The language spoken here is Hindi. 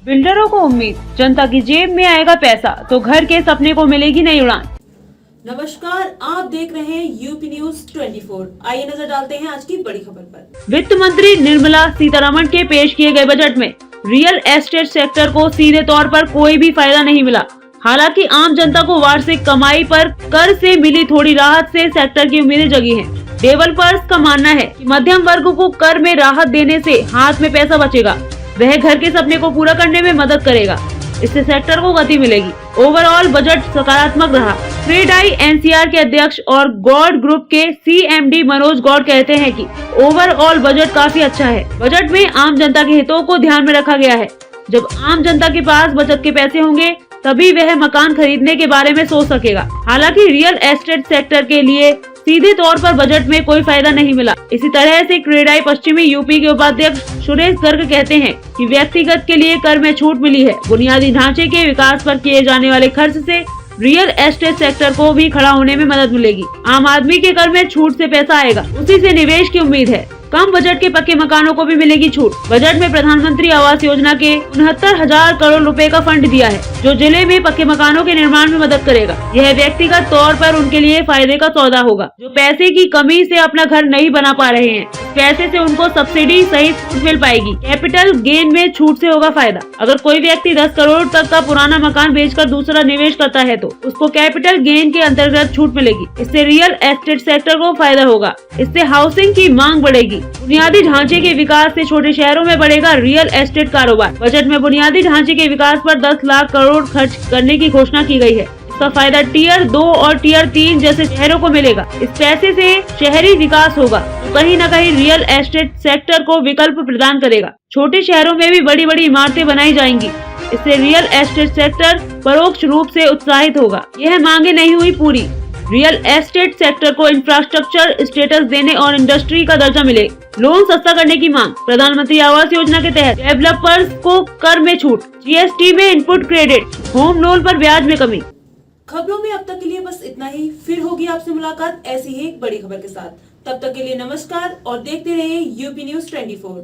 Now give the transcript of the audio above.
बिल्डरों को उम्मीद, जनता की जेब में आएगा पैसा तो घर के सपने को मिलेगी नई उड़ान। नमस्कार, आप देख रहे हैं यूपी न्यूज 24। आइए नजर डालते हैं आज की बड़ी खबर पर। वित्त मंत्री निर्मला सीतारमण के पेश किए गए बजट में रियल एस्टेट सेक्टर को सीधे तौर पर कोई भी फायदा नहीं मिला। हालांकि आम जनता को वार्षिक कमाई पर कर से मिली थोड़ी राहत से सेक्टर की उम्मीदें जगी हैं। डेवलपर्स का मानना है कि मध्यम वर्ग को कर में राहत देने से हाथ में पैसा बचेगा, वह घर के सपने को पूरा करने में मदद करेगा, इससे सेक्टर को गति मिलेगी। ओवरऑल बजट सकारात्मक रहा। क्रेडाई एनसीआर के अध्यक्ष और गौड़ ग्रुप के सीएमडी मनोज गौड़ कहते हैं कि ओवरऑल बजट काफी अच्छा है। बजट में आम जनता के हितों को ध्यान में रखा गया है। जब आम जनता के पास बचत के पैसे होंगे तभी वह मकान खरीदने के बारे में सोच सकेगा। हालांकि रियल एस्टेट सेक्टर के लिए सीधे तौर पर बजट में कोई फायदा नहीं मिला। इसी तरह से क्रेडाई पश्चिमी यूपी के उपाध्यक्ष सुरेश गर्ग कहते हैं कि व्यक्तिगत के लिए कर में छूट मिली है। बुनियादी ढांचे के विकास पर किए जाने वाले खर्च से रियल एस्टेट सेक्टर को भी खड़ा होने में मदद मिलेगी। आम आदमी के कर में छूट से पैसा आएगा, उसी से निवेश की उम्मीद है। कम बजट के पक्के मकानों को भी मिलेगी छूट। बजट में प्रधानमंत्री आवास योजना के 69,000 करोड़ रुपए का फंड दिया है, जो जिले में पक्के मकानों के निर्माण में मदद करेगा। यह व्यक्तिगत तौर पर उनके लिए फायदे का सौदा होगा, जो पैसे की कमी से अपना घर नहीं बना पा रहे हैं। पैसे से उनको सब्सिडी सहित छूट मिल पाएगी। कैपिटल गेन में छूट से होगा फायदा। अगर कोई व्यक्ति 10 करोड़ तक का पुराना मकान बेचकर दूसरा निवेश करता है तो उसको कैपिटल गेन के अंतर्गत छूट मिलेगी। इससे रियल एस्टेट सेक्टर को फायदा होगा। इससे हाउसिंग की मांग बढ़ेगी। बुनियादी ढांचे के विकास से छोटे शहरों में बढ़ेगा रियल एस्टेट कारोबार। बजट में बुनियादी ढांचे के विकास पर 10 लाख करोड़ खर्च करने की घोषणा की गई है। इसका फायदा टियर 2 और टियर 3 जैसे शहरों को मिलेगा। इस पैसे से शहरी विकास होगा तो कहीं न कहीं रियल एस्टेट सेक्टर को विकल्प प्रदान करेगा। छोटे शहरों में भी बड़ी बड़ी इमारतें बनाई जाएंगी। इससे रियल एस्टेट सेक्टर परोक्ष रूप से उत्साहित होगा। यह मांगे नहीं हुई पूरी। रियल एस्टेट सेक्टर को इंफ्रास्ट्रक्चर स्टेटस देने और इंडस्ट्री का दर्जा मिले। लोन सस्ता करने की मांग। प्रधानमंत्री आवास योजना के तहत डेवलपर्स को कर में छूट, जीएसटी में इनपुट क्रेडिट, होम लोन पर ब्याज में कमी। खबरों में अब तक के लिए बस इतना ही। फिर होगी आपसे मुलाकात ऐसी ही एक बड़ी खबर के साथ। तब तक के लिए नमस्कार और देखते रहिए यूपी न्यूज 24।